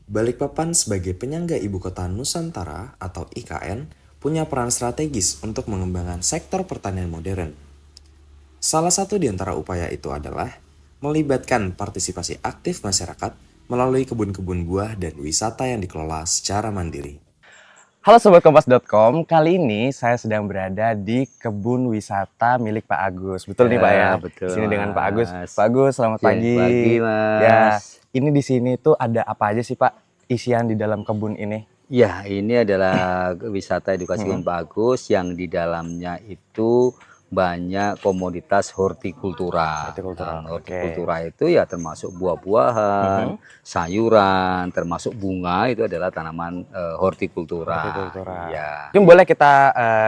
Balikpapan sebagai penyangga Ibu Kota Nusantara atau IKN punya peran strategis untuk mengembangkan sektor pertanian modern. Salah satu di antara upaya itu adalah melibatkan partisipasi aktif masyarakat melalui kebun-kebun buah dan wisata yang dikelola secara mandiri. Halo Sobat Kompas.com, kali ini saya sedang berada di kebun wisata milik Pak Agus. Betul nih Pak ya? Betul, Di sini dengan Pak Agus. Mas. Pak Agus, selamat pagi. Pagi, Mas. Ya, ini di sini tuh ada apa aja sih Pak isian di dalam kebun ini? Ya, ini adalah wisata edukasi kebun Pak Agus yang di dalamnya itu banyak komoditas hortikultura. Hortikultura, Hortikultura itu ya termasuk buah-buahan, sayuran, termasuk bunga itu adalah tanaman hortikultura. Hortikultura. Ya. Mungkin boleh kita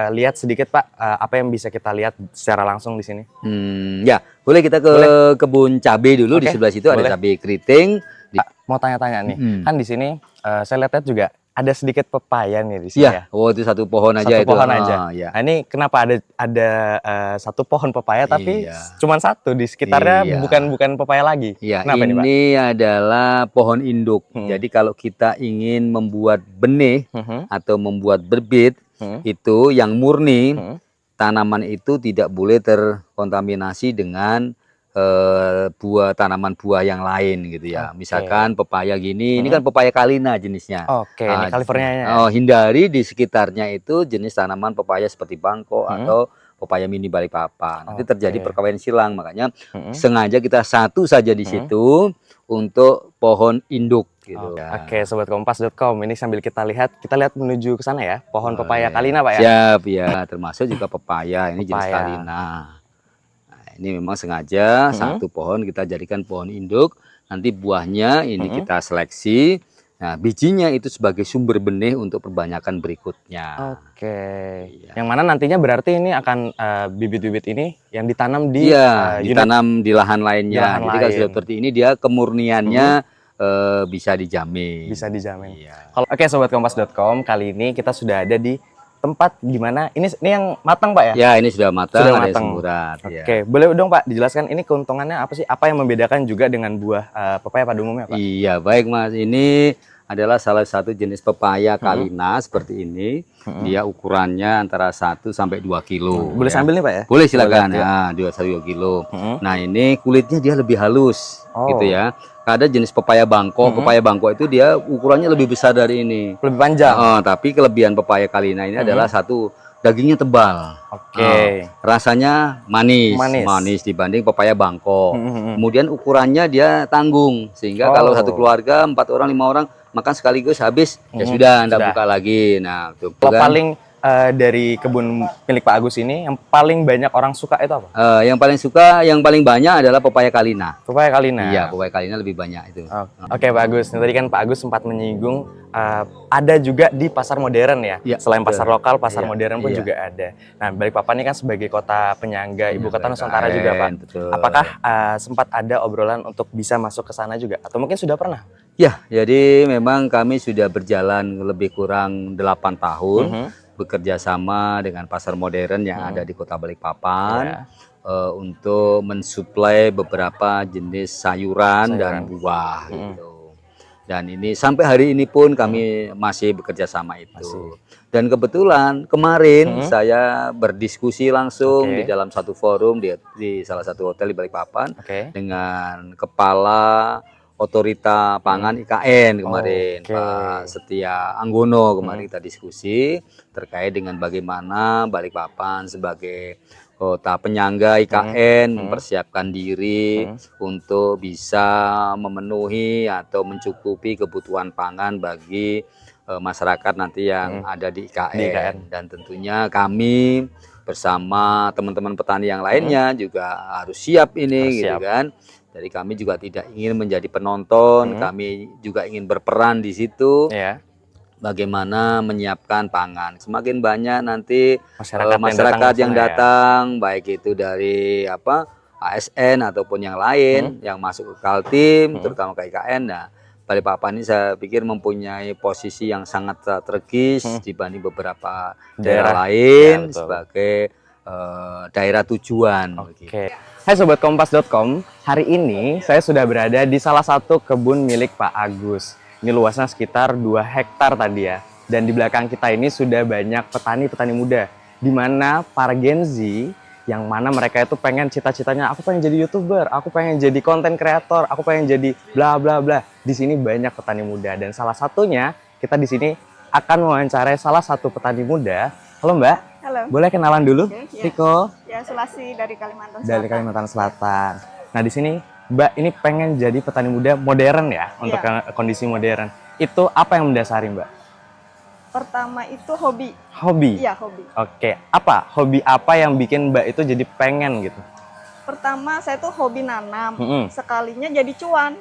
lihat sedikit Pak, apa yang bisa kita lihat secara langsung di sini? Ya, boleh kita ke kebun cabai dulu. Oke, Di sebelah situ boleh. ada cabai keriting. Pak, mau tanya-tanya nih, kan di sini saya lihat juga ada sedikit pepaya nih di sini Ya, ya. itu satu pohon aja Satu itu. pohon aja. Ya. Nah, ini kenapa ada satu pohon pepaya tapi Iya. cuma satu di sekitarnya Iya. bukan pepaya lagi. Ya, Kenapa ini Pak? ini adalah pohon induk. Jadi kalau kita ingin membuat benih atau membuat berbit, itu yang murni, tanaman itu tidak boleh terkontaminasi dengan tanaman buah yang lain gitu ya. Misalkan pepaya gini, ini kan pepaya Kalina jenisnya. Oke, ini Californianya ya? Hindari di sekitarnya itu jenis tanaman pepaya seperti bangko atau pepaya mini Balikpapan. Nanti terjadi perkawinan silang, makanya sengaja kita satu saja di situ untuk pohon induk gitu. Oke, Sobat Kompas.com, ini sambil kita lihat menuju ke sana ya, pohon pepaya Kalina Pak ya? Siap ya, termasuk juga pepaya, ini jenis Kalina. Ini memang sengaja satu pohon kita jadikan pohon induk, nanti buahnya ini kita seleksi. Nah, bijinya itu sebagai sumber benih untuk perbanyakan berikutnya. Oke. Yang mana nantinya berarti ini akan bibit-bibit ini yang ditanam di ditanam di lahan lainnya. Di lahan Jadi kalau lain. sudah seperti ini dia kemurniannya bisa dijamin. bisa dijamin. Iya. Oke, Sobat Kompas.com, kali ini kita sudah ada di tempat gimana? Ini yang matang Pak ya? Ya, ini sudah matang, Sudah ada matang. semburat. Ya. Oke, boleh dong Pak dijelaskan ini keuntungannya apa sih? Apa yang membedakan juga dengan buah pepaya pada umumnya Pak? Iya, baik Mas. Ini adalah salah satu jenis pepaya Kalina seperti ini. Dia ukurannya antara 1 sampai 2 kilo. Boleh ya. sambil nih Pak ya? Boleh silakan ya, 2 kilo. Nah, ini kulitnya dia lebih halus gitu ya. Ada jenis pepaya bangko. Pepaya bangko itu dia ukurannya lebih besar dari ini. Lebih panjang. Tapi kelebihan pepaya Kalina ini adalah satu, dagingnya tebal. Oke. Rasanya manis dibanding pepaya bangko. Kemudian ukurannya dia tanggung, sehingga kalau satu keluarga 4 orang 5 orang makan sekaligus habis, ya sudah, anda buka lagi. Nah, tuh, Kalau kan? paling dari kebun milik Pak Agus ini yang paling banyak orang suka itu apa? Yang paling banyak adalah pepaya Kalina. Pepaya Kalina. Iya, pepaya Kalina lebih banyak itu. Oke Pak Agus, tadi kan Pak Agus sempat menyinggung ada juga di pasar modern ya. Ya, Selain pasar betul. lokal, pasar Iya, modern pun iya. juga ada. Nah, Balikpapan ini kan sebagai kota penyangga Ibu Kota Nusantara juga Pak. Betul. Apakah sempat ada obrolan untuk bisa masuk ke sana juga? Atau mungkin sudah pernah? Ya, jadi memang kami sudah berjalan lebih kurang 8 tahun bekerja sama dengan pasar modern yang ada di Kota Balikpapan untuk mensuplai beberapa jenis sayuran dan buah gitu. Dan ini sampai hari ini pun kami masih bekerja sama itu. Dan kebetulan kemarin saya berdiskusi langsung di dalam satu forum di salah satu hotel di Balikpapan dengan kepala Otorita Pangan IKN kemarin, Pak Setia Anggono. Kemarin kita diskusi terkait dengan bagaimana Balikpapan sebagai kota penyangga IKN mempersiapkan diri untuk bisa memenuhi atau mencukupi kebutuhan pangan bagi masyarakat nanti yang ada di IKN. Dan tentunya kami bersama teman-teman petani yang lainnya juga harus siap ini gitu kan. Jadi kami juga tidak ingin menjadi penonton, kami juga ingin berperan di situ. Bagaimana menyiapkan pangan. Semakin banyak nanti masyarakat yang datang, baik itu dari ASN ataupun yang lain yang masuk ke Kaltim, terutama ke IKN. Nah, Balikpapan ini saya pikir mempunyai posisi yang sangat strategis dibanding beberapa daerah lain sebagai daerah tujuan. Hai Sobat Kompas.com, hari ini saya sudah berada di salah satu kebun milik Pak Agus. Ini luasnya sekitar 2 hektar tadi ya. Dan di belakang kita ini sudah banyak petani-petani muda. Di mana para Gen Z yang mana mereka itu pengen cita-citanya, aku pengen jadi YouTuber, aku pengen jadi konten kreator, aku pengen jadi bla bla bla. Di sini banyak petani muda dan salah satunya kita di sini akan mewawancarai salah satu petani muda. Halo Mbak, Halo. boleh kenalan dulu? Oke, ya. Riko Ya, Sulasi dari Kalimantan Selatan. dari Kalimantan Selatan. Nah di sini Mbak ini pengen jadi petani muda modern ya, untuk kondisi modern. Itu apa yang mendasari Mbak? Pertama itu hobi. Hobi? Iya, hobi. Oke, apa? Hobi apa yang bikin Mbak itu jadi pengen gitu? Pertama saya tuh hobi nanam. Mm-mm. Sekalinya jadi cuan.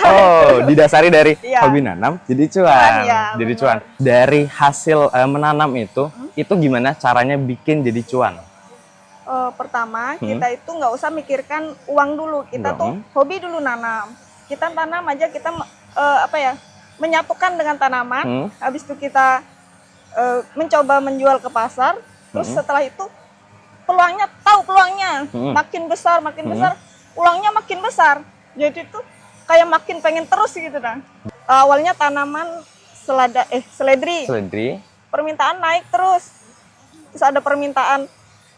Oh, didasari dari Iya. hobi nanam jadi cuan. Cuan, ya, Jadi benar. cuan. Dari hasil menanam itu gimana caranya bikin jadi cuan? Pertama kita itu nggak usah mikirkan uang dulu. Kita Nggak. tuh hobi dulu nanam. Kita tanam aja, kita menyatukan dengan tanaman. Habis itu kita mencoba menjual ke pasar. Terus setelah itu tahu peluangnya makin besar, uangnya makin besar. Jadi tuh kayak makin pengen terus gitu dah. Awalnya tanaman seledri. Seledri. Permintaan naik terus. Terus ada permintaan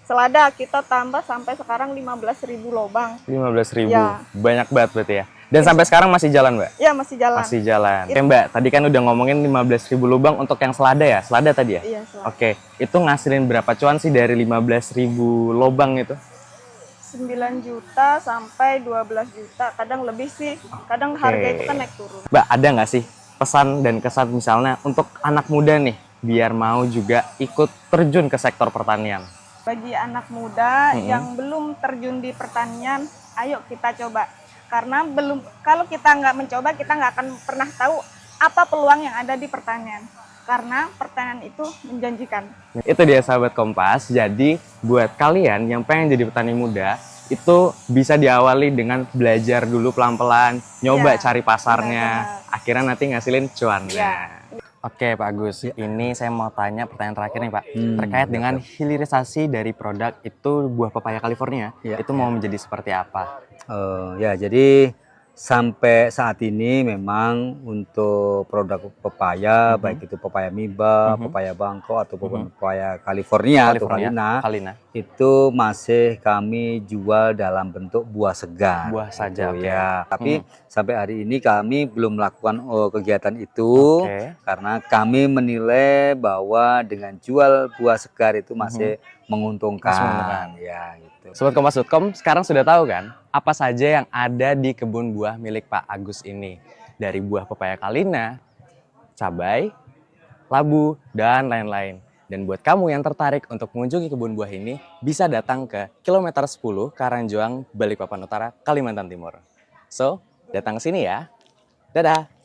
selada, kita tambah sampai sekarang 15.000 lobang. 15.000. Ya. Banyak banget berarti ya. Dan sampai sekarang masih jalan, Mbak? Ya, masih jalan. Masih jalan. Oke, Mbak, tadi kan udah ngomongin 15.000 lubang untuk yang selada ya? Selada tadi ya? Iya, selada. Oke, itu ngasilin berapa cuan sih dari 15.000 lubang itu? 9 juta sampai 12 juta, kadang lebih sih. Kadang harga itu kan naik turun. Mbak, ada nggak sih pesan dan kesan misalnya untuk anak muda nih, biar mau juga ikut terjun ke sektor pertanian? Bagi anak muda yang belum terjun di pertanian, ayo kita coba. Karena kalau kita nggak mencoba, kita nggak akan pernah tahu apa peluang yang ada di pertanian. Karena pertanian itu menjanjikan. Itu dia sahabat Kompas. Jadi buat kalian yang pengen jadi petani muda, itu bisa diawali dengan belajar dulu pelan-pelan, nyoba Ya, cari pasarnya, benar-benar. akhirnya nanti ngasilin cuannya. Ya. Oke Pak Agus, ini saya mau tanya pertanyaan terakhir nih Pak, terkait dengan hilirisasi dari produk itu buah pepaya California, itu mau menjadi seperti apa? Ya, jadi sampai saat ini memang untuk produk pepaya, baik itu pepaya Miba, pepaya Bangko, ataupun pepaya California atau Kalina, itu masih kami jual dalam bentuk buah segar. Buah saja, gitu, ya. Tapi sampai hari ini kami belum melakukan kegiatan itu karena kami menilai bahwa dengan jual buah segar itu masih menguntungkan. Ya, gitu. Sobat Kompas.com sekarang sudah tahu kan apa saja yang ada di kebun buah milik Pak Agus ini. Dari buah pepaya Kalina, cabai, labu, dan lain-lain. Dan buat kamu yang tertarik untuk mengunjungi kebun buah ini, bisa datang ke kilometer 10 Karangjoang, Balikpapan Utara, Kalimantan Timur. So, datang ke sini ya. Dadah!